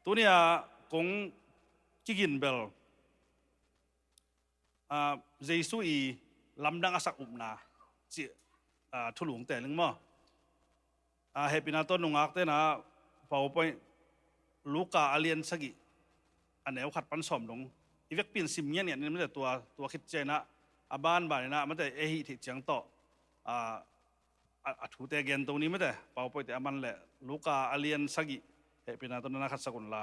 ตัวเนี้ยกงจิกินเบลเจสุอีลำดังอาศักอุบนาจีทุลุงแต่ลึงมั้งเฮปินาต้นนงอักเตนะพอไปลูกาอาเลียนสกิอันไหนขัดปันสมลงอีเวกปินซิมเนี่ยนี่มันแต่ตัวคิดเจนะอาบ้านบ้านนะมันแต่เอฮิติเจียงโตถูแต่เกนตรงนี้ไม่แต่พอไปแต่มันแหละลูกาอาเลียนสกิเฮปินาต้นนั้นขัดสกุลลา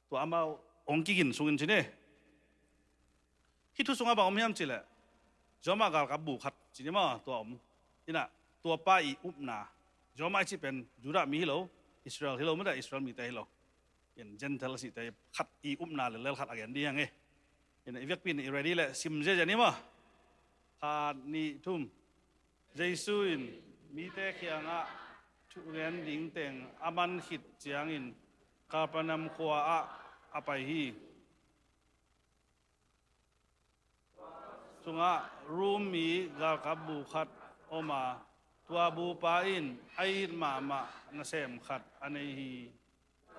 ตัวอามาองกิกินสุกินชิเน่ที่ทุกสุงอาบอมยามจิแหละจอมากาลกับบุขัดจินี่มาตัวอมนี่นะตัวป้าอีอุบนาจอมาจิเป็นยูดามีฮิโลอิสราเอลฮิโลไม่ได้อิสราเอลมีแต่ฮิโลยันเจนเทลสิแต่ขัดอีอุบนาเลยขัดอะไรดียังไงยันอีเวกปินอีเรดี้แหละซิมเจจนี่มาขาดนี่ทุ่มเจสุอินมีแต่เขียงอ่ะทุเรียนดิ่งเต็งอามันขิดเจียงอินกาปนำขวาอะไปฮีสุงะรูมีกากับบุขัดออกมาตัวบูปาอินไอมานาเซมขัดอันนี้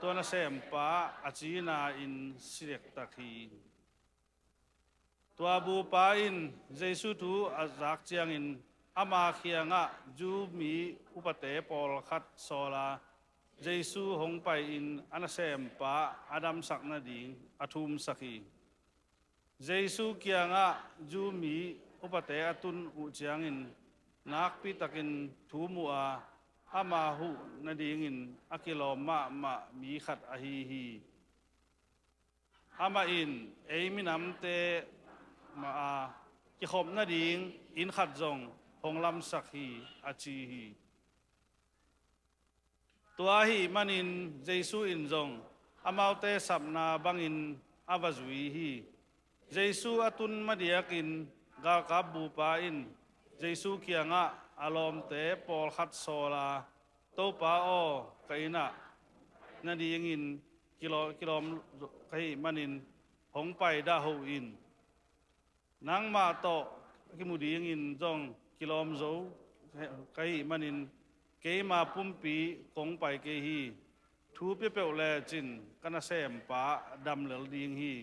ตัวนาเซมปาอาจีนาอินสิเรกตะคีตัวบูปาอินเจสุทูอาจักเจียงอินอามาเขียงะจูมีอุปเตปอลขัดโซลาเจสุหงไปอินอานาเซมปาอาดัมสักนาดิงอาทุมสักีเจสุเกียงะจูมีอุปเตอตุนอุเจียงอินนักพิตักินทูมัวอามาหูนาดิงินอากิโลมามีขัดอาฮีอามาอินเอมินำเตมากิขบนาดิงอินขัดจงหงลำสักฮีอาจีฮีตัวฮีมันอินเจสุอินจงอามาเตสับนาบังอินอาวาจุยฮีเจสุอตุนมาเดียกินกากับบูปาอินเจสุเกียงะอารมณ์เตปอลขัดโซลาโตปาโอไกนะนาดียินกิโลไกมันินหงไปดาหูอินนางมาโตกิมุดียินจงกิโลมโจไกมันินเกมาปุ่มปีกงไปเกฮีทูเปเปลเลจินกันเซมปาดำเหลลดีฮี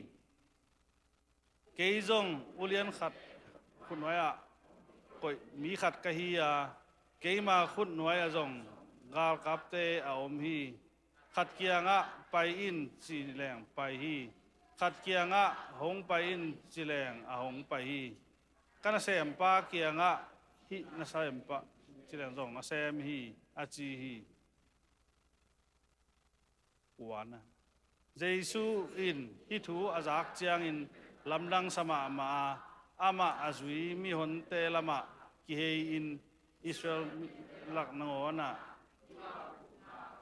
เกยจงอุเลียนขัดคุณไว้อะก็มีขัดกะฮียเกยมาคุณหน่วยจงกาลกับเตออมฮีขัดเกียงะไปอินสีแรงไปฮีขัดเกียงะหงไปอินสีแรงหงไปฮีกันเซมปาเกียงะฮีนาเซมปาสีแรงจงนาเซมฮีอาจีฮีหวานนะเจสุอินฮิทูอาจักเจียงอินลำดังสมามาอามาอาจุยมีหนเตลมากิเฮอินอิสราเอลหลักนงนะ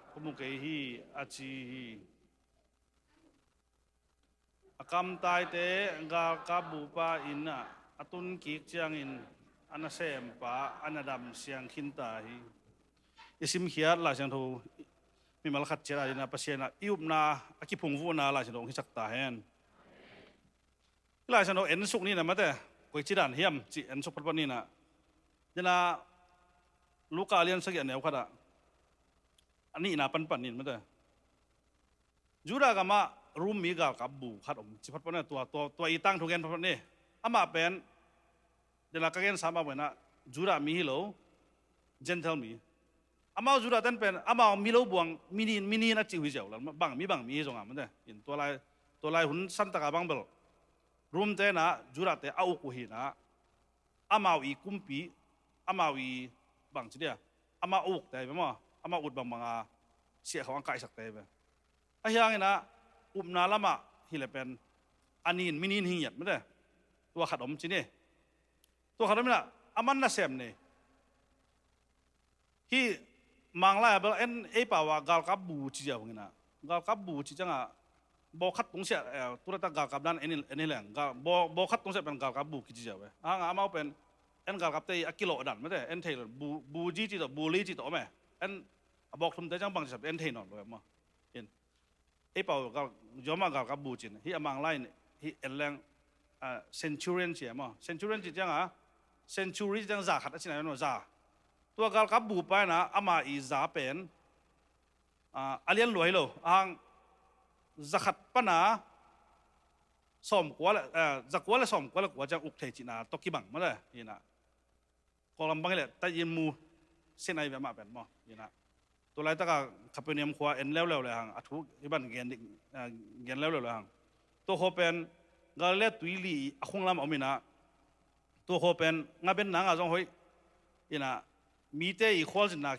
ขมุกฮีอาจีฮีอากำตายเตกากับบุปาอินนะอตุนกิกเจียงอินอันเซมปาอันดำเสียงขินตาฮีอิสิมเขียดลาเสียงทูมีมาลขัดเจราดินาปัสเซียนะอิบนาอากิพงฟูนาลาเสียงทูฮิจักตาเฮนลาเสียงทูเอ็นสุกนี่นะมาแต่กุยจิดันเฮียมจิเอ็นสุกพัดปันนี่นะยนาลูกาเลียนสักอย่างเดียวขัดอันนี้นะปันนี่มาแต่จูดากามารูมมีกากับบูขัดจิพัดปันนี่ตัวอีตั้งทุกแกนพัดปันนี่อามาเป็นเดลักแกนสามมาเป็นนะจูดามีฮิโลเจนเทลมีอามาจูดาเต้นเป็นอามามีโลบวงมินีนะจิวิเจ้าแล้วบังมีจงอ่ะมันเด้อินตัวลายหุ่นสันตะกาบังเบลรูมเตนะจูดาเตเอาคุหินะอามาอีกุมปีอามาอีบังจีเดียอามาอุกแต่ไปมั้งอามาอุดบังเสียเขาอังกายสักแต่ไปไอ้ยังไงนะอุบนาละมาฮิเลเป็นอันนี้มินินหิยัดไม่ได้ตัวขัดจีนี่ตัวขัดนี่นะอามันน่าเซมเนี่ยที่มังไล่เบลเอ็นเอป่าวกาลกับบูจีเจ้าเงี้ยนะกาลกับบูจีจังอ่ะบอกขัดตรงเสียตัวตากาลกับด้านเอ็นแหลงบอกขัดตรงเสียเป็นกาลกับบูจีเจ้าไปอามาเป็นเอ็นกาลกับเตยกิโลดันไม่ได้เอ็นเทลบูจีจีตัวบูลีจีตัวไหมเอ็นบอกทุมเตจังบังจับเอ็นเทนอนเลยมั้งเห็นเอป่าวกาลยอมมากาลกับบูจีนี่อามังไล่ที่เอ็นแหลงเซนจูเรียนเสียมั้งเซนจูเรียนจีจังอ่ะเซนจูรีจังจ่าขัดที่ไหนนั่นจ่าตัวกาลกับบูไปนะอามาอีจ่าเป็นอาเลียนรวยโล zakat pana som kwala zakwala som kwala kwa jang ukthei china tokibang mala ina kolam bang le ta yin mu senai ba ma ben mo inaตัวไรตะกะขับเป็นยมขวาเอ็นแล้วเลยหังอัฐุอีบันเกนแล้วเลยหังตัวโคเป็นกาเลตุยลีอคงลำเอามินะตัวโคเป็นงาเป็นหนังอาจงหอยอินะมีเตอีควอลสินะ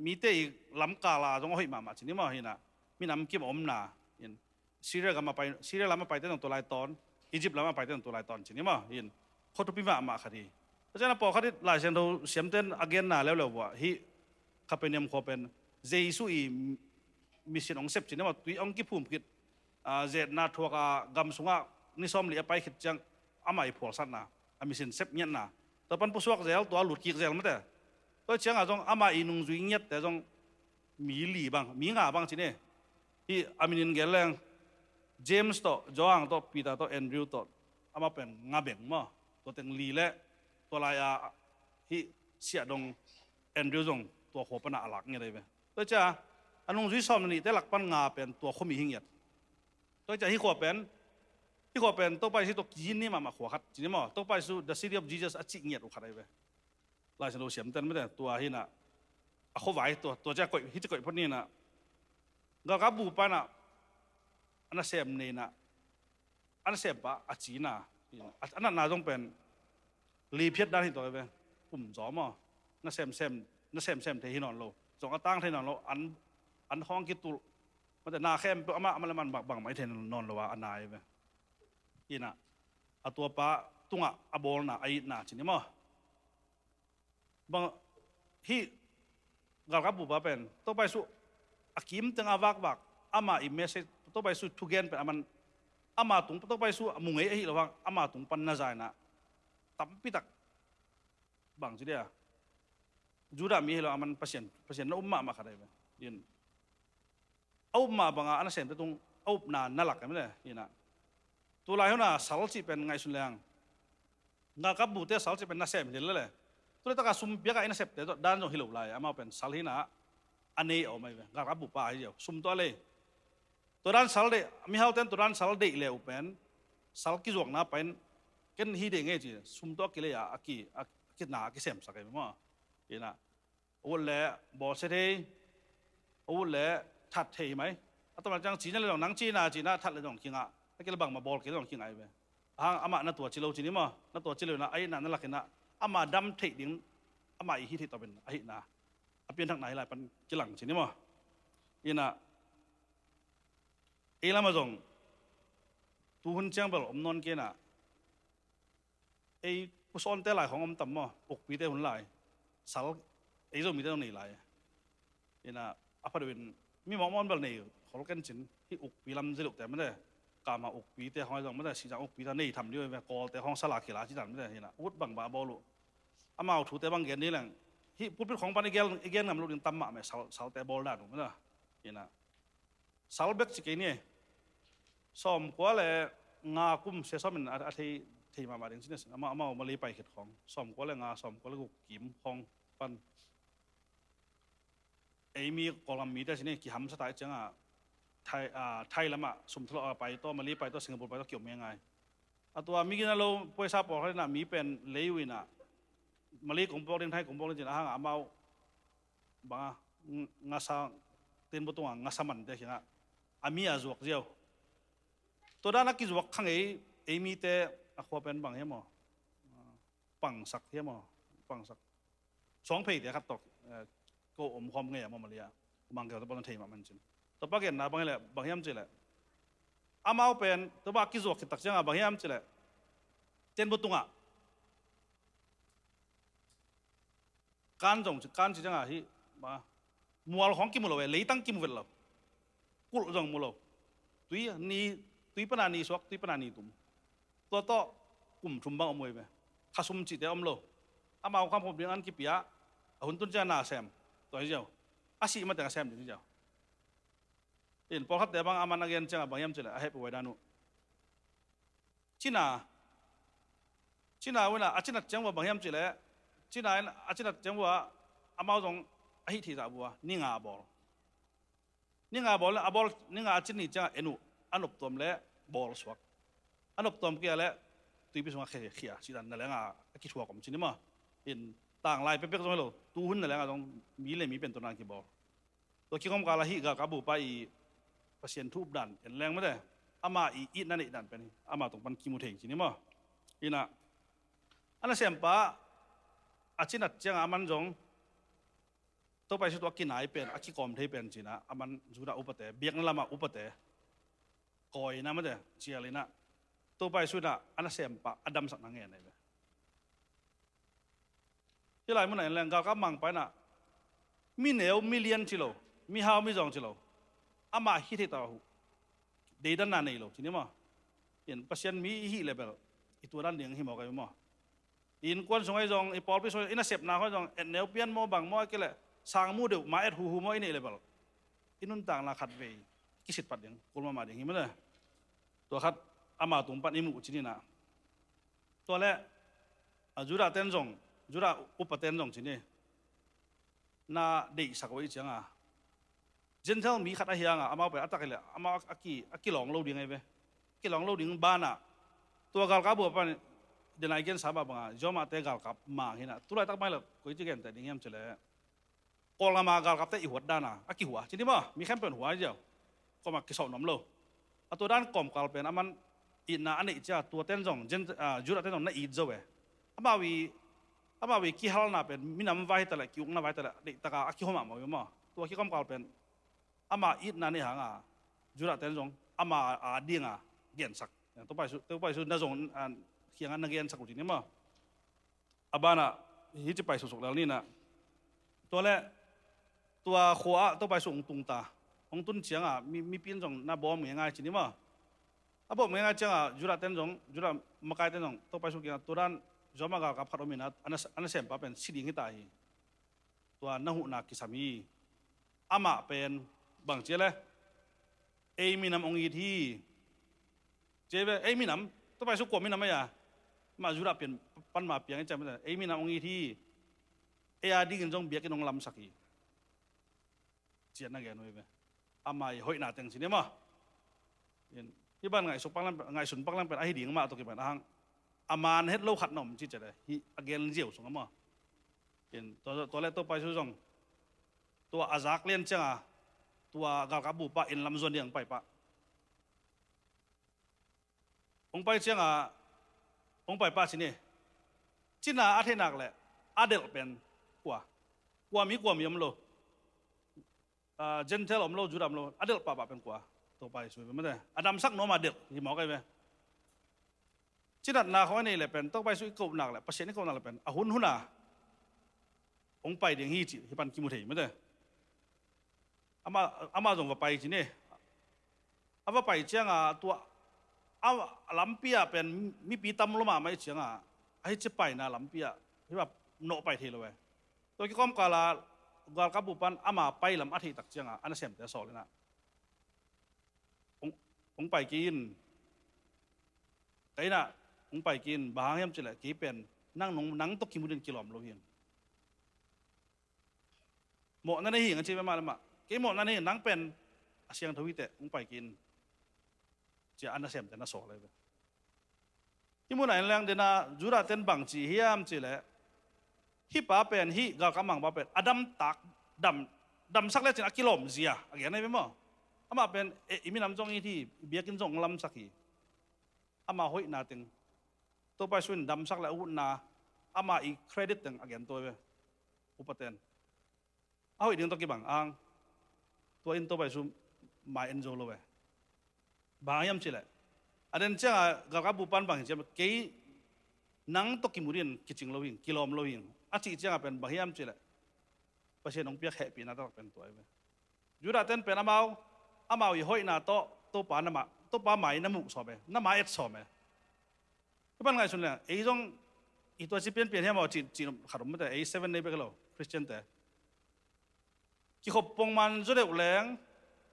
มีเตอีลำกาลาจงหอยมาจินี่มาเห็นนะมีน้ำกิมอมนาเห็นซีเรียลมาไปซีเรียลมาไปแต่ตรงตัวไรตอนอียิปต์มาไปแต่ตรงตัวไรตอนจินี่มาเห็นโคตุปิมาคดีเพราะฉะนั้นพอคดีหลายเส้นเราเสียมเต้นอเกนนาแล้วว่าฮีขับเป็นยมขวาเป็นเจสุอีมิสินองเซปจินว่าตุยองกิพุ่มกิดเจนาทัวกากำสุงะนิสอมเลียไปขิดจังอามาอีพอสันนะมิสินเซปเงียนะแต่ปันผู้สวกเจลตัวหลุดกิกเจลมั้งแต่ก็เชียงอาจงอามาอีนุ่งจุยเงียแต่จงมีหลีบางมีงาบางจินเนี่ยที่อามินินเกลเลงเจมส์ตัวจอห์นตัวปีตาตัวแอนดริวตัวอามาเป็นงาเบ่งมั้งตัวเต็งลีเล่ตัวลายที่เสียดงแอนดริวจงตัวหัวปนาหลักเงี้ยเลยไปตัวจ้าอันนู้นที่ซ้อมนี่แต่หลักปัญงาเป็นตัวขมิหิงยัดตัวจ้าที่ขวบเป็นตัวไปที่ตัวกินนี่มาขวบขัดจริงมั้ยตัวไปสู่ The City of Jesus อจิเงียดอุขัดอะไรไปลายฉันดูเสียมเต้นไม่ได้ตัวที่น่ะเขาไหวตัวจ้าก่อยที่จะก่อยพวกนี้น่ะก็กับบูปาน่ะอันนั้นเสียมนี่น่ะอันนั้นเสียมปะอจิน่ะอันนั้นน่าต้องเป็นรีเพียดด้านที่ตัวไปปุ่มจอมอ่ะนั่นเสียมที่นอนโลสองตั้งที่นอนเราอันห้องกิตุมันแต่นาแคมอามามันบังไม่เทนนอนเราว่าอันนายไปอีน่ะอัตัวป้าตุงอ่ะอโบลน่ะไอ้น่ะจริงมั้ยบางที่กาลกับบุบเป็นต้องไปสู่อากิมตึงอาวักอามาอิเมสต้องไปสู่ทุกเกนเป็นอามันอามาตุงต้องไปสู่มุงไอ้ระวังอามาตุงปันน่าใจน่ะตั้มปิตักบางสิเดียจูดามีเหรอมันเปอร์เซ็นต์น่าอุ้มมาขนาดไหนยินเอาอุ้มมาบางอันเสียงแต่ตรงเอาอุ้มนานน่าหลักกันไม่ได้ยินนะตัวลายเขาน่ะสาวจีเป็นไงสุดแรงงากับบูเตสาวจีเป็นน่าเสียมเห็นแล้วเลยตัวนี้ตะการซุ่มเบียกไอ้น่าเสียแต่ด้านตรงฮิโลไลอามาเป็นสาวที่น่ะอันนี้เอาไม่เป็นงากับบูป้าเดียวซุ่มตัวเลยตัวด้านสาวเดมีเขาเต้นตัวด้านสาวเดเลยเป็นสาวกิจวัตรน่ะเป็นกันฮีเด้งไงจีซุ่มตัวกิเลยอากิหนากิเสียมสักไงมั้งยินนะโอ้เล่บอสเทโอ้เล่ทัดเทไหมอัตมาจังจีนั่นเลยนังจีน่ะทัดเลยต้องคิงอ่ะถ้าเกิดบังมาบอลเกิดต้องคิงไอ้เว้ยอามาหน้าตัวจิโร่จีนี่มั้งหน้าตัวจิโร่นะไอ้นั่นหลักนะอามาดำเทดิ้งอามาอีฮิตต่อเป็นไอ้นะเปลี่ยนทางไหนล่ะเป็นจิหลังจีนี่มั้งยินนะเอลามาจงตูหุ่นเจียงเปล่าอมนอนเกน่ะไอ้ผู้สอนแต่หลายของอมต่ำมั้งปกปีแต่หุ่นหลายสาวไอ้เจ้ามีแต่ตรงนี้หลายเห็นนะอพาร์ตเมนต์มีหมอนแบบนี้เขาเล่นจินที่อุกปีลำจะลุกแต่ไม่ได้กามาอุกปีแต่ห้องไม่ได้สีจังอุกปีท่านนี่ทำด้วยแบบกอแต่ห้องสลากขีฬาที่นั่นไม่ได้เห็นนะอุดบังบาบอลูอามาถูแต่บางเกณฑ์นี่แหละที่พูดเป็นของปันเกณฑ์นำลูกดินตั้มมาไหมสาวแต่บอลได้ถูกไหมล่ะเห็นนะสาวเบ็กสิเกนี่ซ้อมกว่าเลยงาคุ้มเสียซ้อมเป็นอาทิตย์มาถึงที่นี่อามาลีไปเข็ดของซ้อมกว่าเลยงาซ้อมกว่าเลยกุกิมของปันไอ้มีกอลัมมีแต่สิเนี่ยกี่หำสไตล์จังอ่ะไทยละมาสมทบไปตัวมาลีไปตัวสิงคโปร์ไปตัวเกี่ยวยังไงตัวมีกินเราไปทราบบอกให้นะมีเป็นเลวินะมาลีของพวกเล่นไทยของพวกเล่นจีนห่างอามาบางงาซาเต้นบตัวงาซามันเด็กนะอามีอาจวกเดียวตัวด้านนักกิจวัตรข้างไอ้มีแต่ขวเป็นบางเหี้ยมั้งปังสักเหี้ยมั้งปังสักสองเพลงเดียวครับตกก็อมความเงี้ยมาเรียบางเกี่ยวกับบอลเทมันจริงตัวป้าเก่งนะบางอย่างบางอย่างจริงแหละอามาเป็นตัวป้ากิจวัตรตักจังบางอย่างจริงแหละเจนบุตุงอ่ะการจงจังอ่ะที่มามัวของกิมุลเอาไว้เลยตั้งกิมุลเอากุลจงมุลเอาตุยปนานีสวกตุยปนานีตุมตัวโตกุ่มชุมบังอมวยไปข้าซุ่มจิตเดียมโลอามาความผมเรียนอันกิปิยะหุ่นตุนจานาแซมตัวเจ้าอาศิมาแต่งแซมถึงเจ้าเห็นพอครับแต่บางอามันนักเรียนจังบางยามเจริญให้ไปไว้ด้านุจีน่าเวลาอาจีน่าจังว่าบางยามเจริญจีน่าอาจีน่าจังว่าอามาจงอาฮิติจาบัวนิ่งอาบอลแล้วอาบอลนิ่งอาจีนี่จังเอ็นุ อันอบตัวมเละบอลสวกอันอบตัวมเกี่ยและตุยไปส่งเขียสิดันนั่นแหละอ่ะคิดหัวผมจริงมั้ยเห็นต่างลายเป๊ะๆตรงนี้เลยตู้หุ่นนั่นแหละต้องมีเลยมีเป็นตัวนักกีฬาตัวคิดข้อมกาลาฮิกับบุปผาเปอร์เซ็นต์ทุบดันเห็นแรงไม่ได้อามาอีนั่นอีดันเป็นอามาตรงปันคิมุเทงจริงมั้ยอีน่ะอันนั้นเสียมปะอาชินัดจังอามันจงตัวไปสุดตัวกินไหนเป็นอาคิกอมเทเป็นจริงนะอามันจุดาอุปเตะเบียกนั่นละมาอุปเตะก่อยนะไม่ได้เชียเลยนะตัวไปสุดอะอันนั้นเสียมปะอดัมสักนังเงินเลยที่ไรมันไหนแรงกากับมังไปน่ะมีเหนียวมีเลียนชิโลมีฮาวมีจองชิโลอามาฮิตให้ตัวหูเดินนานนี่โลจริงมั้ยเห็นเปอร์เซ็นต์มีฮิเลเวลอีตัวด้านเลี้ยงหิมอกกันมั้ยอินควนส่งไอ้จงไอ้ปอลไปส่งอินเสพนาเขาจงเอ็นเนวเปียนมอบางมอกี่แหละสางมูเดียวมาเอ็ดหูมออินนี่เลยเปล่าอินุนต่างละขัดเวกิสิตปัดยังกุลมาอย่างนี้มั้ยเลยตัวขัดอามาตุงปัดอิมุจินี่นะตัวแรกจุดาเต้นจงจุดาอุปเต้นจงจินี่น่าดีสักวันจังอ่ะเจนเทลมีขัดอะไรยังอ่ะอามาไปอัตตะกันเลยอามาอากิหลงโลดิ้งไงเว้กิหลงโลดิ้งบ้านอ่ะตัวกาลกาบัวปันเดี๋ยวไหนเกินสาบบังอ่ะจอมาเตะกาลกับมาเห็นอ่ะตัวไรตักไม่หรอกคุยจีกันแต่ดิ้งยังเฉลยกอลมากาลกับเตะอีหัวด้านอ่ะอากิหัวจริงมั้ยมีแค่เป็นหัวเดียวก็มากิสอบน้ำโลตัวด้านกลมกาลเป็นอามันอินน่ะอันนี้จ้าตัวเต้นจงเจนจุดาเต้นจงน่าอีเจ้าเว้อามาวีกี่ฮัลน่ะเป็นมินามไว้แต่ละกิวน่ะไว้แต่ละเด็กตะกาอากิหัวมาอยู่มั้งตัวขี้กำกาลเป็นอามาอีนั่นนี่หางอ่ะจุดาเต้นจงอามาดิ้งอ่ะเกียนสักตัวไปสุดน่าจงเขียงอันนักเรียนสักคนนี้มั้งอาบ้านอ่ะฮิจิไปสุกๆแล้วนี่นะตัวแรกตัวขวาตัวไปส่งตุงตาองตุนเฉียงอ่ะมีปีนจงน่าบอมยังไงจริงมั้งอาบอกยังไงจังอ่ะจุดาเต้นจงจุดามาไกลเต้นจงตัวไปสุกอย่างตัวด้านจอมากากับพัดอมินัดอันนั้นเสียมปะเป็นสิ่งที่ตายตัวน่าหูนักกิสามีอามาเป็นบางเจ้าเลยเอมินำองค์ที่เจ้าเอมินำตัวไปสุกกว่ามินำไม่ยามาจุดาเป็นปันมาเปียงให้จำไม่ได้เอมินำองค์ที่เออาดีกันจงเบียกันองลำสักทีเจียนนักแกนไว้ไหมอามาหอยหนาเต็งสิเนี่ยมั้งที่บ้านไงสุปังลังไงสุนปังลังเป็นไอ้ดิ่งมาตัวกี่แบบนั้นอามันเฮ็ดโลขัดหน่อมจีจะได้ฮีอเกนเจียวสงมั้งเห็นตัวแรกตัวไปสุดจงตัวอาซักเลียนจังอ่ะตัวกาลกาบุปะอินลำส่วนเดียงไปปะองไปจังอ่ะองไปปะสิเนี่ยจีน่าอาเทนักแหละอาเดลเป็นกว่ามียมโลเจนเทลอมโลจูดามโลอาเดลปะเป็นกว่าตัวไปสวยเป็นไม่ได้อดัมสักโนมาเดลที่หมอกันไหมจีนัดนาเขาเนี่ยแหละเป็นต้องไปสุยกบหนักแหละประเทศนี้กบหนักแหละเป็นหุ่นน่ะองไปเดียงฮีจิที่ปันกิมุเทไม่ได้อามาจงว่าไปจีเนี่ยอาว่าไปเชียงอ่ะตัวลำเปียเป็นมีปีตำลงมาไม่เชียงอ่ะให้จะไปนะลำเปียที่แบบโนไปทีละเว้ยตัวที่ก้มกาลกับบุปันอามาไปลำอาทิตย์ตักเชียงอ่ะอันนั้นเสียมแต่สอนเลยนะองไปกินไอ้น่ะองไปกินบางอย่างจะแหละกี่เป็นนั่งตกกิมุดินกิโลมโลเฮียนหมดนั่นเองกันใช่ไหมมาแล้วมากี่หมดนั่นเองนั่งเป็นเสียงทวีตองไปกินจะอันนั้นเสียมแต่น่าสอนเลยที่มุ่งไหนแรงเดน่าจุดาเต้นบังจีเฮียมจีแหละฮิป้าเป็นฮิกากำมังป้าเป็นอดัมตักดำสักเล็กจนกิโลมเสียอะไรอย่างนี้เป็นมั้งอามาเป็นอิมินำจงอีที่เบียกินจงลำสักทีอามาหอยนาตึงตัวไปส่วนดำสักแล้วอุ่นนาอามาอีเครดิตตึงอะไรตัวเว้อุปเทนเอาอีกเรื่องตัวกี่บังอ่างตัวอินตัวไปส่วนมาเอ็นโจโลเว้บางอย่างสิแหละอันนั้นจ้ากับบุปันบางอย่างกี่นั่งตัวกิมุรินกิจิงโลวิงกิโลมโลวิงอาทิตย์จ้าเป็นบางอย่างสิแหละประเทศน้องเปียกแห่ปีน่าต้องเป็นตัวเว้ยูดาเต้นเป็นอามาอีหอยนาตัวปานามาตัวปาไม้น้ำมุกสอบเว้น้ำไม้เอ็ดสอบเว้ที่บ้านไงส่วนเนี่ยไอ้จงอีตัวที่เปลี่ยนให้มาจีนขนมไม่ได้ไอ้เซเว่นในเบกโลคริสเตียนแต่กี่ขบปงมันจะเดือดแรง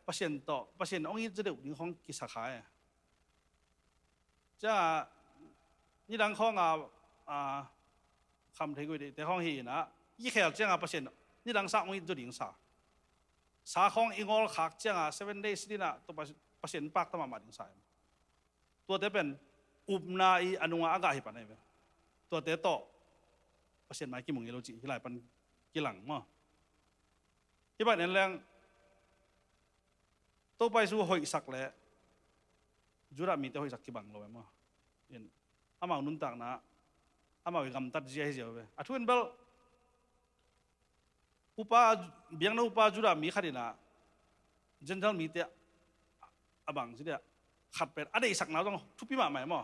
ประเทศองค์นี้จะเดือดยิ่งของกิสาขาจ้านี่ดังข้องคำเทกุยดีแต่ข้องหีนะยี่แขกจ้าประเทศนี่ดังสักองค์นี้จะดิ่งสาข้องอิงอลขากจ้า7 days นี่นะตัวไป เปอร์เซ็นต์ปากตั้งมาถึงสายตัวเตเป็นอุบนาอีอนุงอากาศปันไหนตัวเตโตเปอร์เซ็นต์หมายกี่โมงยี่โลจีที่หลายปันกี่หลังมั้งที่บ้านนั้นแรงตัวไปสู่หอยสักแล้วจุระมีแต่หอยสักกี่บังเลยมั้งเห็นอามาอุนุนตักนะอามาวิกำตัดเจียให้เจียวไปอัทุนเบลอุปาเบียงนะอุปาจุระมีขัดนะเจนทัลมีแต่อาบังสิเดียขัดเป็นอะไรสักหนาต้องทุบปีมาใหม่มั้ง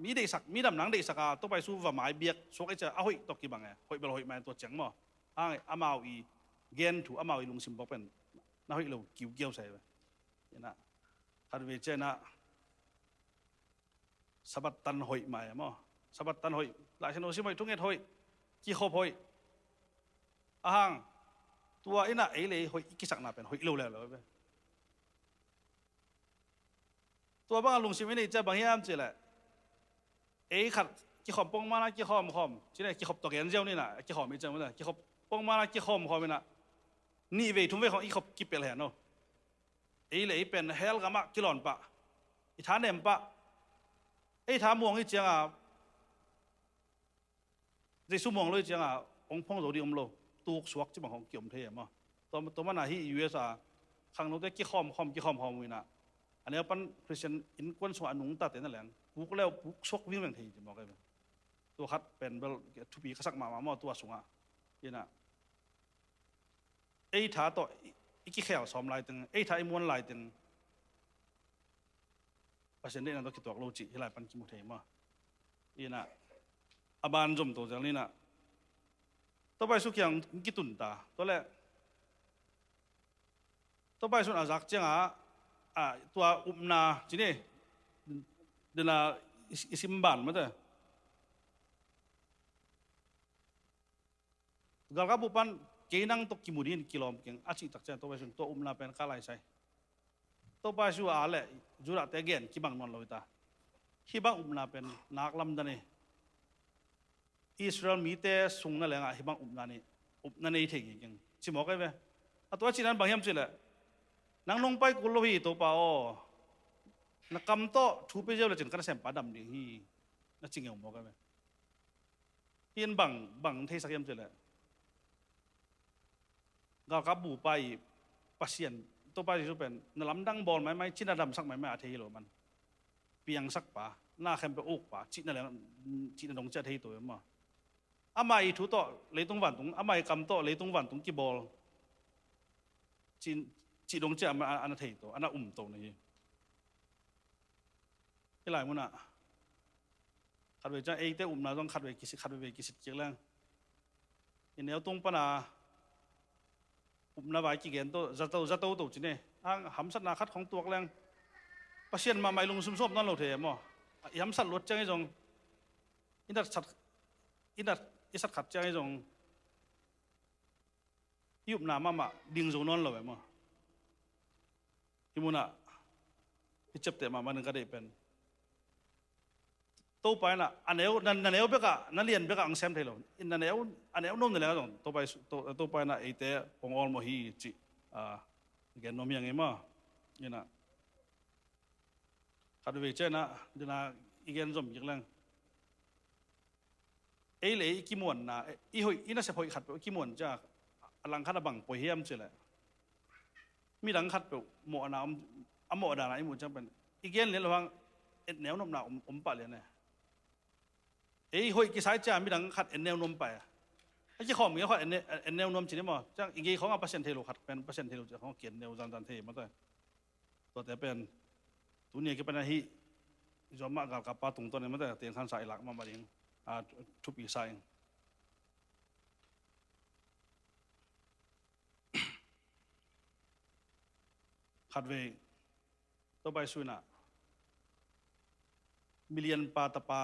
มีเด็กสักมีดำหนังเด็กสักตัวไปสู่ว่าหมายเบียกสกไอเจ้าเอาหอยตกกี่บังไงหอยเบลหอยมาตัวเจ๋งมั้งอามาอีเกนถูอามาอีลุงซิมบอกเป็นน่าหอยเรากิ้วเกี่ยวใส่ไปนะขัดเวเจนะสบัดตันหอยใหม่มั้งสบัดตันหอยหลายชนสิไม่ทุกเงี้ยหอยกี่ขบหอยอ่างตัวไอ้น่ะไอ้เลยหอยกี่สักหนาเป็นหอยเร็วแล้วไปตัวบางลุงสิไม่ได้จะบางอย่างจีแหละไอ้ขัดกี่ขบปงมานะกี่ขอมจีเนี่ยกี่ขบตกเย็นเจ้านี่น่ะกี่ขอไม่เจ้าไม่ได้กี่ขบปงมานะกี่ขอมไม่น่ะนี่เวทุ่มเวของอีขบกี่เปลี่ยนเนาะไอ้เลยเป็นเฮลกามากี่หลอนปะอีท่าเนมปะไอ้ท่ามวงไอ้เจ้าอ่ะในสมองเลยเจ้าอ่ะองค์พงศ์โดดีอมโลตูกสวกจีบของเกี่ยมเทียมอ่ะตัวมันน่ะที่ยูเอสอ่ะครั้งนู้นได้กี่ขอมวิน่ะอันนี้เป็นพรีเซนต์อินควนสวานุงตัดเต็นนั่นแหละปุ๊กแล้วปุ๊กชกวิ่งแรงทีจะบอกเลยตัวคัดเป็นเบลทุบีก็สักมาตัวสูงอ่ะยี่น่ะไอ้ท่าต่ออีกกี่แขวซ้อมลายตึงไอ้ท่าไอ้ม้วนลายตึงพรีเซนต์ได้นั่นตัวกี่ตัวโลจิที่ลายปันกิมุเทมอ่ะยี่น่ะอาบานจมตัวจังนี่น่ะตัวไปสุกยังกี่ตุนตาตัวแรกตัวไปสุดอาจักเจ้าตัวอุปนาจีนี่เดินอิสิมบันมั้งแต่กาลกับบุปันเกนังตกกิมุดินกิโลมเก่งอาชีตักเจ้าตัวไปสุดตัวอุปนาเป็นข้าไรใช่ตัวไปสุดอะไรจุระเตเกนกี่บังนอนลอยตาที่บังอุปนาเป็นนักลำดันนี่อิสราเอลมีแต่ส่งนั่นแหละที่บังอุปนานี่เท่งยังชิมอกไอ้เว้ยตัวจีนั้นบางอย่างจีแหละนังลงไปกุลวิตัวเปล่านักกำโตทูไปเจ้าเลยจนกระเซ็นปาดำดีฮีนั่นจริงอย่างบอกกันไหมเฮียนบังเทสักยามเจริญก็กับบูไปปัสเซียนตัวไปที่เป็นนลำดังบอลไหมชินาดำสักไหมอาเทียโลมันเปียงสักป่าหน้าเข้มไปอกป่าชินั่นแหละชินาดงเจ้าเทียตัวมั้งอามาอีทุโตเลยตรงวันตรงอามาอีกำโตเลยตรงวันตรงกีบอลจีดงเจ้ามาอันนั้นเทียตัวอันนั้นตัวนี่ที่หลายมุนอ่ะขัดเวจ้าเองแต่นาต้องขัดเวกิสิเกี่ยงแรงอย่างนี้ตรงปนานาไว้กี่เกณฑ์ตัวจะโตตัวจีเนี่ยหำสัตนาคัดของตัวแรงประเชียนมาไม่ลงซุ่มนั่นเราเทียมหำสัตลดจ้างไอ้จงอินัดสัตขัดจ้างไอ้จงยุบนามาดิ่งโซนนั่นเราแบบที่มุนอ่ะที่จับแต่มาหนึ่งก็ได้เป็นตัวไปน่ะอันเอวนั่นเอวเบกะนั่นเรียนเบกะอังเซมเทโลนั่นเอวโน้มนั่นแหละตรงตัวไปน่ะไอเตะปงอลโมฮีจิแกนโนมีอย่างไงมั้งนี่น่ะขัดเวเจน่ะเดี๋ยวน่ะอีกแกนจมอย่างแรงไอเลยกี่มวนน่ะอีหอยอีน่าจะหอยขัดไปกี่มวนจ้าหลังขัดบังปอยเฮียมเฉยแหละมีหลังขัดไปหมอน้ำหมอด่าไอหมูจังเป็นอีกแกนเรียนระวังแนวโน้มหนาปะเลยเนี่ยไอ้หอยกี่สายจ้ามีดังขัดแนวโน้มไปไอ้ที่ข้อมีเขาแนวโน้มจริงไหมจ้าอีกทีเขาเอาเปอร์เซ็นต์เทโลขัดเป็นเปอร์เซ็นต์เทโลจะเขาเขียนแนวจันเทมาแต่ตัวแต่เป็นตัวนี้ก็เป็นอะไรที่จอมมากกับปลาตุงตัวนี้มาแต่เตียงขันสายหลักมาเองทุบอีสายขัดเวตัวใบสุน่ะมิเลียนปาตาปา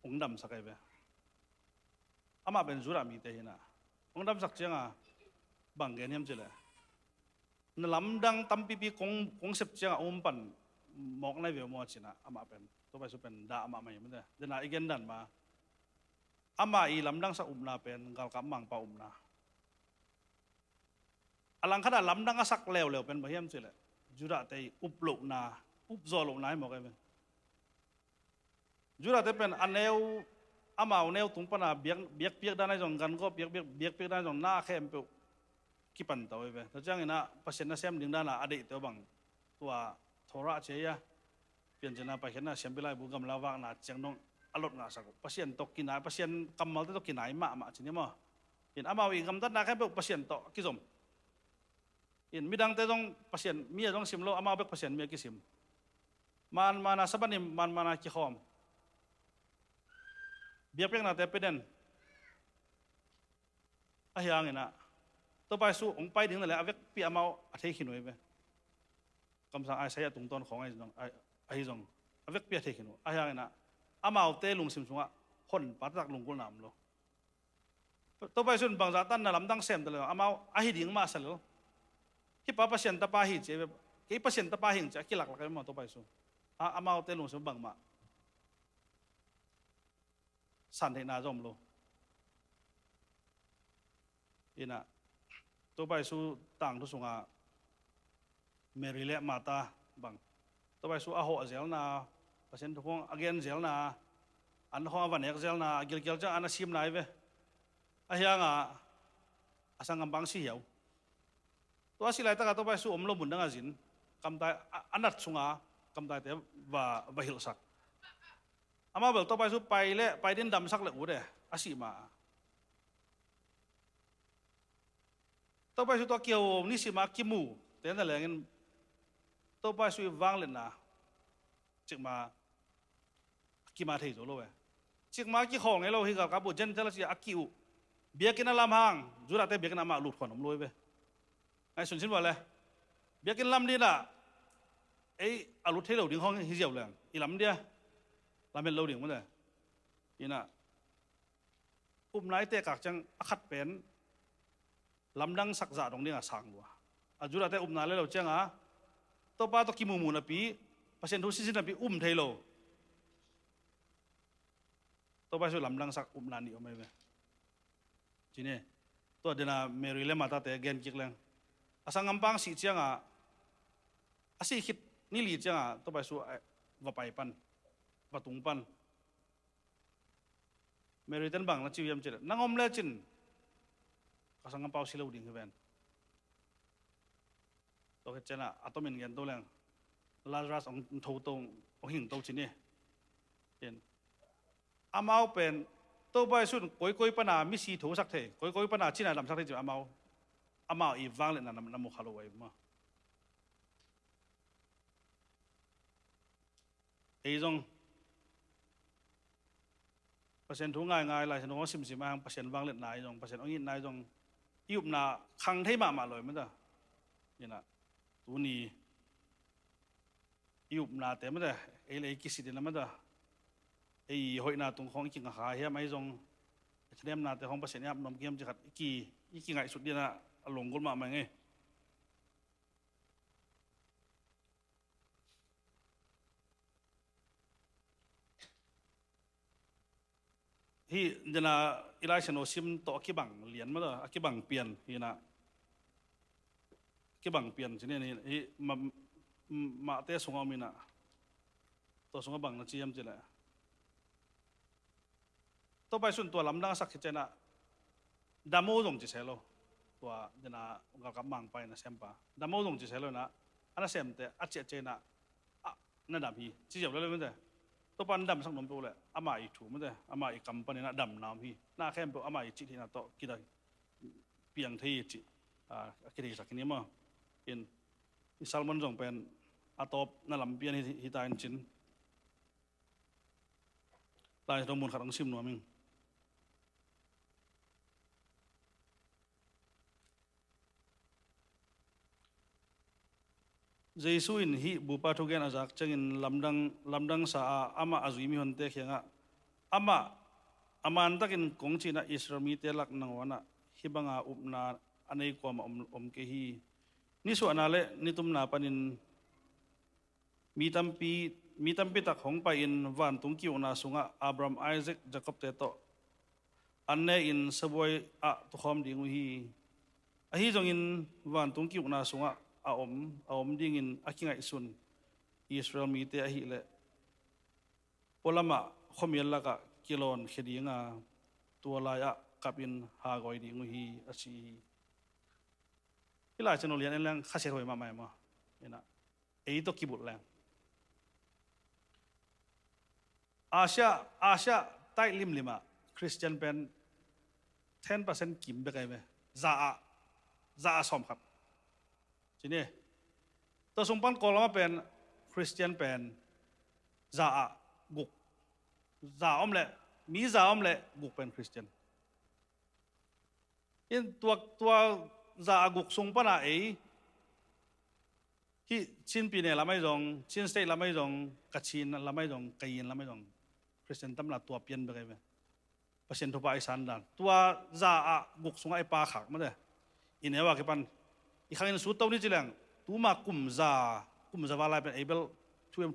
องดำสักไอ้เว้ยอามาเป็นจุรามีเตหินะองดำสักเจ้าบังเกนยมเจเลยนลำดังตั้มปีคงเสพเจ้าปันมอกในเวมัวชินะอามาเป็นตัวไปสุเป็นด่าอามาไม่เหมือนเดิมเดี๋ยวน่ะอีกดันมาอามาอีลำดังสักนาเป็นกาลกำมังปานา alang khada lam dang asak lew pen bahiam chile jura te uplo na upzolo nai mo kai jura te pen aneu amau neu tung pana biak piak danai jong gan ko biak danai jong na khem pe kipan tau ve ta chang ina pasien na sem ding dana ade te bang tua thora che ya pian jana pa khena sem bilai bu gam lawak na chang nong alot nga sak pasien tok kinai pasien kamal te tok kinai ma chini mo in amau i gam tat na khem pe pasien to ki jom in midang te jong pasien mi jong sim lo amau bek pasien mi ki sim man mana sabani man mana ki khom biak piak na te peden ahyang ina to pai su ong pai ding le avek pi amau athei khinoi ve kam sang ai saya tung ton khong ai jong avek pi athei khinu ahyang ina amau te lung sim sunga hon patak lung kul nam lo to pai sun bang za tan na lam dang sem te le amau ahi ding ma sal ki pa pasien ta pa hi che ki pasien ta pa hing cha ki lak lak ma to pai su amau te lung sim bang ma san thế na rộng lo ina tôi bài su tang tu sunga merile mata bang tôi bài su aho zel na pasen tu khong again zel na an ho van ek zel na gil cha an sim nai ve a hianga asang bang si hiao to asilai ta ka to bài su om lo mun dang azin kam tai anat sunga kam tai te và hil sak ama bel to pai su pai din dam sak le u de asi ma to pai su to kiao ni si ma ki mu te na le ngin to pai su wang le na chik ma ki ma thei zo lo we chik ma ki khong lo hi ka bu jen chala si akiu biakin lam hang jura te biakin ama lut khonom lo we ai sun sin wa le biakin lam di na ei alut thei lo ding hong hi jiao le i lam dia làm bên lâu điểm vấn đề, ina, nái tê các chăng khát bén, làm đăng sắc giả đồng đi à sang quá, jura tê nái lâu chăng à, to ba to kimu mu na pi, pasien thu sin na pi thay lâu, to ba số làm đăng sắc nani om về, chỉ nè, to dena merile mata tê gen kik leng, asang ngampang si chăng à, asi hit ni li chăng à, to ba số vapai pan và tung pan meri ten bang la chiu yam chile nangom le chin kasang pau silau ding heven to ke chena atomin gen to leng lazarus ong thou tong ong hing to chini yen amau pen to bai sun koi pana mi si tho sak the koi pana china lam sak the amau i wang le na nam khalo wai ma ei jong pasien thu ngai lại nó sim ang pasien wang let nai jong pasien ong in nai jong yup na khang thei ma loi ma da ina tu ni yup na te ma da ei le ki si de ma da ei hoi na tung khong ki nga ha he mai jong them na te hong pasien yap nom kem chi khat ki ngai sut dia na along gol ma nge hi jana election o sim to ki bang lian ma da ki bang pian hi na ki bang pian chine ni hi ma te sunga mina to sunga bang na chiam chile to pai sun to lam dang sak chena damo dong chi selo to jana ga ka mang pai na sempa damo dong chi selo na ana sem te a che na na dam hi chi jaw le le to pan dam sang nom to le ama I thu ma de ama I company na dam nam hi na khem po ama I chi thi na to ki da piang thei chi ki ri sak ni ma in salmon jong pen atop na lam pian hi ta in chin lai to mun kharang sim no ming Jesu in hi bupa thugen azak changin lamdang sa ama azui mi honte khenga ama aman takin kongchi na isrami telak nangwana hibanga upna anei ko om ke hi nisu anale nitum na panin mitampi tak hong pa in van tungki una sunga Abraham Isaac Jacob te to anne in saboy a to khom ding hi a hi jong in van tung ki na sunga a om ding in akingai sun Israel mi te a hi le polama khomial la ka kilon khedinga tualaya kapin ha goi ding hi asi ila chano lian lang khase hoi ma mai ma ina ei to kibut lang Asia tai lim lima Christian pen 10% กิมไปไกลไหมza som ครับทีนี้ตัวสมปันกอลมาเป็นคริสเตียนเป็นzaกุกzaอมเละมีzaอมเละกุกเป็นคริสเตียนยันตัวzaกุกสงปันอะที่ชินปีเนี่ยเราไม่จงชินสเตทเราไม่จงกัดชินเราไม่จงกีนเราไม่จงคริสเตียนตั้มละตัวเปลี่ยนไปไกลไหมเปอร์เซ็นต์ทุบไอซันดันตัวซาบุกสงไอปลาขักมาเลยอินเนว่ากี่ปันอีกครั้งนึงสุดตัวนี้จีแรงตัวมากุมซาวาลายเป็นเอเบล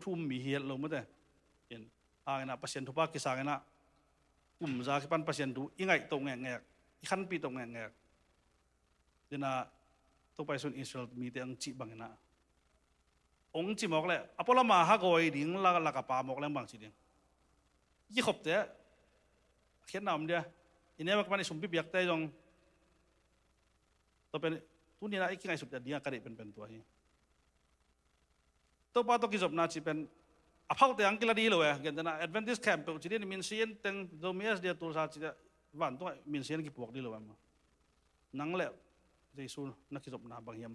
ทุ่มมีเฮียลงมาเลยเห็นอะไรนะเปอร์เซ็นต์ทุบกี่สังนะกุมซากี่ปันเปอร์เซ็นต์ดูยังไงตรงแง่อีกขั้นปีตรงแง่เดี๋ยวนะตัวไปส่วนอิสราเอลมีแต่อังจีบังนะองค์จีบอกเลยอพอลมาฮักโอยดิ้งลากปาบอกแล้วบางสิดิ้งยี่ขบเตะเขียนนามเดียอินเนว่ามันสมบิบยักษ์ได้จงตัวเป็นตัวนี้นะไอ้กี่ไงสุดจะดีกระดิเป็นตัวนี้ตัวป้าตัวกิจบนาจีเป็นอภักแต่อังกฤษดีเลยเกันนะ Adventist Camp ตัวจีนี่มินเซียนตั้งโดมีสเดียตัวซาจีวันตัวมินเซียนกี่พวกดีเลยมั้งนังเล่ใจสูนนักกิจบนาบางเฮียม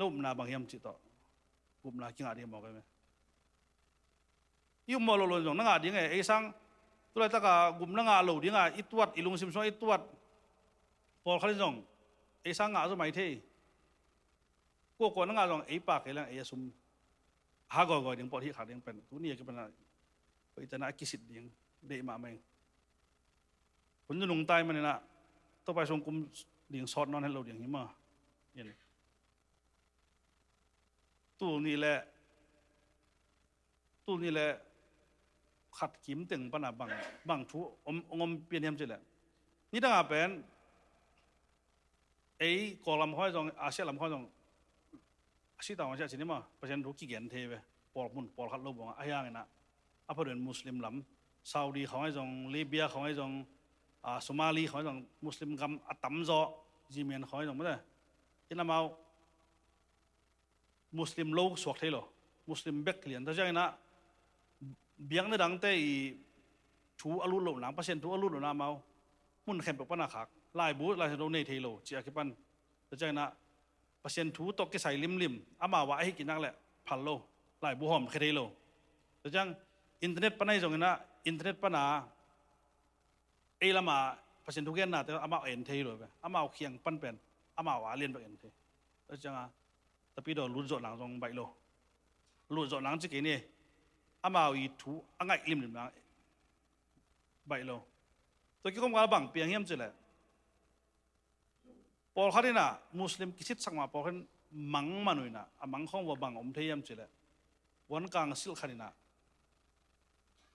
นุ่มนาบางเฮียมจิตต่อกลุ่มนากี่งานดีมองกันไหมยุ่งมาลงจงนักงานดีไงไอ้สังตัวตะกากลุ่มนักงานเหล่านี้ไงอีตัวอีลุงซิมซอนอีตัวพอเขาเรียกจงไอ้สังงานสมัยที่พวกคนนักงานจงไอ้ปากไอ้เรื่องไอ้สมหาก่อยดึงปอที่ขาดึงเป็นตัวนี้ก็เป็นอะไรไปจะน่ากิสิทธิ์ดึงเดมาเองคนจะลงใต้มันเนี่ยนะต้องไปส่งกลุ่มดึงซอดนอนให้เราดึงหิมะเห็นตัวนี้แหละขัดขิมตึงปนาบางทุอมเปลี่ยนยามเจริญนี่ตั้งแต่เป็นไอ้กอลำห้อยจงอาเซียนลำห้อยจงอาชีพต่างประเทศสินี่มาประชาชนรู้กี่เกียนเทไปปอลมุนปอลขัดลบบอกไอ้ยังไงนะอาพอเดินมุสลิมลำซาอุดีเขาให้จงลิเบียเขาให้จงโซมาลีเขาให้จงมุสลิมกำอัตตัมโซจีเมียนเขาให้จงไม่ได้ที่นั่นมามุสลิมโลกสวกเทโลมุสลิมเบกเลียนแต่ใช่นะเบียงในดังเตยทูอรุณหลงหลังเปอร์เซ็นต์ทูอรุณหลงน้ำเมามุ่นแข่งแบบปนาขักลายบูลายโดนในเทโลเจียกิปันแต่ใจนะเปอร์เซ็นต์ทูตกกิใส่ริมอามาว่าให้กินนั่งแหละพันโลลายบูหอมแค่เทโลแต่จังอินเทอร์เน็ตปนัยตรงนั้นอินเทอร์เน็ตปนาเอละมาเปอร์เซ็นต์ทุกอย่างนะแต่อามาเอ็นเทโลไปอามาเคียงปั้นเป็นอามาว่าเรียนแบบเอ็นเทแต่จังแต่พี่โดนลุ้นโจหลังตรงใบโลลุ้นโจหลังจะกี่นี่อามาอีทูอ่างไงริมนะใบโลตัวกี้ก็มาบังเปียงเยี่ยมจุดเลยพอเขาเนี่ยนะมุสลิมกิจสังมาพอเขามังมาหน่อยนะมังของว่าบังอมเทียมจุดเลยวันกลางสิลขานี่นะ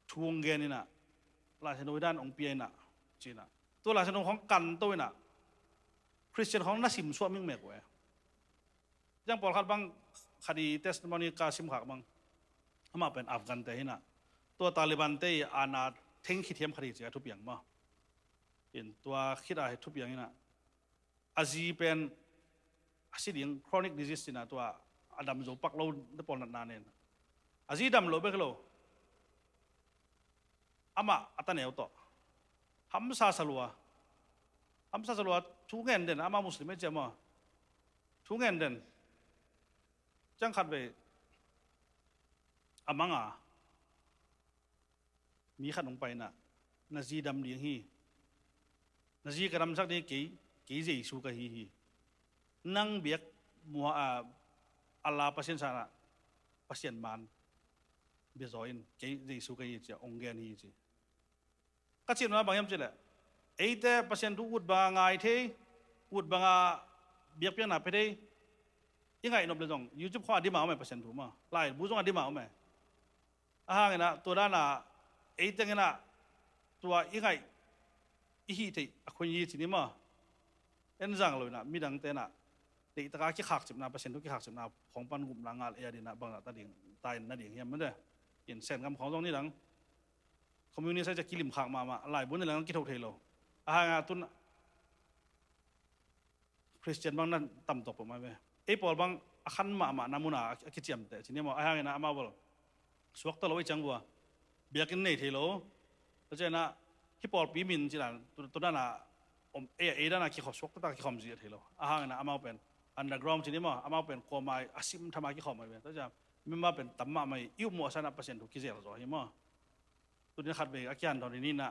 ทวงเงินนี่นะราชนด้านองเปียนะจีน่ะตัวราชนของกันตัวน่ะคริสเตียนของนักสิมสวดมิ่งเมกเว้ยยังพอเขาบังคดีเทสต์มอนีกาซิมขักบังมาเป็นอัฟกันเตยนะตัวตาลิบันเตยอาณาเทงคิดเทียมคดีจะทุบอย่างมาเห็นตัวคิดอะไรทุบอย่างนี้นะอาจีเป็นอาชีพอย่าง chronic disease นะตัวอดัมโจปักเราได้ปนนานๆเนี่ยอาจีดำโลเบกโลอามาอัตเนวโตฮัมซาสลัวทุกเงินเด่นอามามุสลิมไม่เจอมาทุกเงินเด่นจังขัดไปอามังมีขัดลงไปนะนาจีดำเลี้ยงฮีนาจีกระดำสักนี้กี่เจสูกะฮีนั่งเบียกมัวอัลลาพัศยันสาระพัศยันมันเบียจอยน์กี่เจสูกะฮีจะองเกนฮีจีก็ชินว่าบางอย่างจีแหละไอ้แต่พัศยันทุกอุดบางไงเทอุดบางเบียกเพียงหนาไปเทยังไงนบเลยจงยูทูบข้อดีมาเอาไหมพัศยันถูกมั้ยไล่บุษงอดีมาเอาไหมไงนะตัวด้านน่ะไอ้แต่งนะตัวยังไงอีฮีที่คนยีสินี่มา เอ็นจังเลยนะมีดังเตนะเด็กตะการขี้ขักสิบนาเปอร์เซ็นต์ทุกขี้ขักสิบนาของปันกลุ่มหลังงานเอดีนะบางตาดิ่งตายนาดิ่งเฮียมันเด้อเห็นเส้นกำของตรงนี้หลังคอมมิวนิสต์จะกิลิมขักมาหลายบุญในหลังกิโทเทโลอาหารตุนคริสเตียนบางนั้นต่ำตกผมไม่เว้ยไอ้ปอลบางขันมานามุนาคิดเจียมแต่ทีนี้มาอาหารนะอามาบอลสวกตลอดไว้จังบัวเบียกินในเทโลแล้วเจ้านะฮิปอลปีมินจีนันตัวนั้นนะเอด้านน่ะขี้ขอบสวกตัวขี้ขอมจีเทโลอาหารนะอามาเป็นอันดักกราวด์ทีนี้มาอามาเป็นโคมายอาซิมทำมาขี้ขอมไม่เป็นแล้วจะไม่มาเป็นตั้มมาไม่ยุ่งมัวสนับเปอร์เซ็นต์ถูกขี้เสียหรอเห็นมั้ยตัวนี้ขัดไปอาการตอนนี้นะ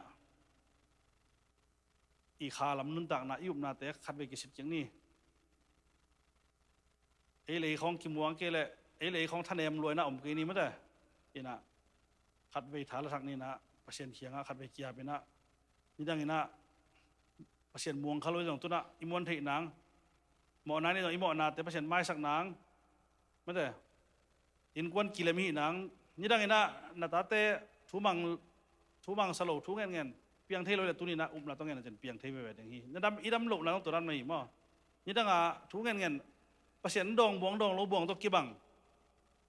อีขาลำนุนต่างนะยุ่งนาแต่ขัดไปกี่สิบอย่างนี้เอเลยของกิมวงเกลเอเลยของท่านเอ็มรวยนะอมกีนี่ไม่ได้ยินะขัดไปฐานละทักนี่นะเปอร์เซ็นต์เขียงขัดไปเกียร์ไปนะนี่ดังนี้นะเปอร์เซ็นต์มวงเขาเลยตรงตัวนะอิมวันที่นางหมอนานี่ตรงอิมอนาแต่เปอร์เซ็นต์ไม้สักนางไม่ได้อินกวนกิเลมีนางนี่ดังนี้นะนาตาเตทุมังสโลทุเงินเปียงเทโลเลยตัวนี้นะอุ้มเราต้องเงินจนเปียงเทไปแบบนี้นี่ดำอีดำหลบเราต้องตัวนั้นไม่มั่วนี่ดังอ่ะทุเงินเปอร์เซ็นต์ดองบวงดองโลบวงตัวกี่บัง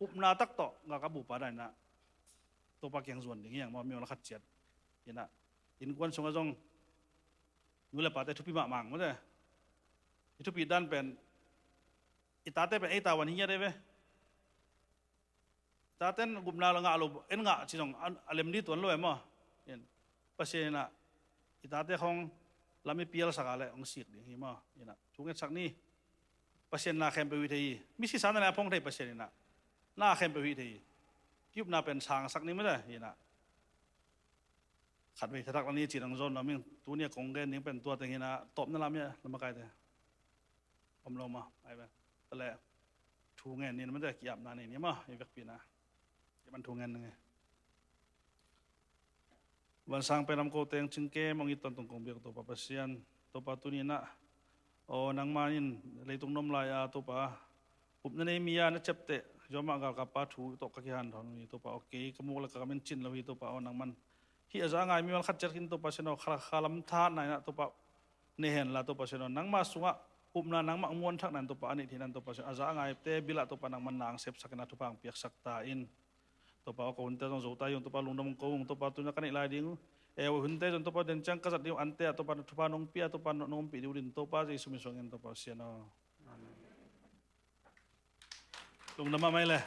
อุปนาตักต่อกากบุปผาได้นะตัวปากยังส่วนอย่างเงี้ยมันมีอะไรขัดเจ็ดเห็นนะอินกวนสงฆ์จงอยู่แล้วป่าแต่ทุบปีมังมั้งเลยทุบปีด้านเป็นอิตาเต้เป็นไอตาวันนี้ได้ไหมตาเต้นกุมนาละงะลูเอ็นงะชิจงอารมณ์ดีตัวนั้นเลยมั้งเห็นเปอร์เซ็นต์นะอิตาเต้ของเราไม่เปียสักอะไรองศิษย์อย่างงี้มั้งเห็นนะทุกเงินสักนี้เปอร์เซ็นต์นาเข้มไปวิธีมิสิสานนาพงได้เปอร์เซ็นต์นะน่าเข้มไปวิธียุบนาเป็นช้างสักนี้ไม่ได้เห็นนะขัดไปทักวันนี้จีนังโซนเราไม่ตัวเนี้ยคงเด่นนี่เป็นตัวแต่เห็นนะตบนั่นละเนี่ยลำบากใจเลยผมลงมาไปไปแต่แหละทูเงินนี่มันจะเกี่ยมนานี่มั้งไอ้เว็บปีนะมันทูเงินไงวันสร้างเป็นลำโกเตงจึงเก้มองอีตอนตรงกงเบียกตัวปะเปเซียนตัวปะตัวนี้นะโอ้นางมานินเลยตรงน้ำลายตัวปะอุปนันเอมียานะเจ็บเตะยอมากกับปะถูตกกี้หันทอนนี่ตัวปะโอเคกมูลกับมันจินเราตัวปะเอานางมันที่อาจารย์ไงมีมันขัดจัดกินตัวปะเชนอขลัมท่าไหนนะตัวปะเนเห็นละตัวปะเชนอนางมาสุงะอุปนันนางมามวนทักนั้นตัวปะอันนี้ที่นั่นตัวปะเชนอาจารย์ไงเตะบิละตัวปะนางมันนางเสพสักนาทุพังเปียกสักตาอินตัวปะเอาคนเตะต้องโจตายยงตัวปะลุงดำกงตัวปะตัวนักนี่ลายดิ้งhunte jon topa den chang kasat diu ante topa thupa nong pia topa nong pi diu din topa ji sumi songen topa siano lung nama mai le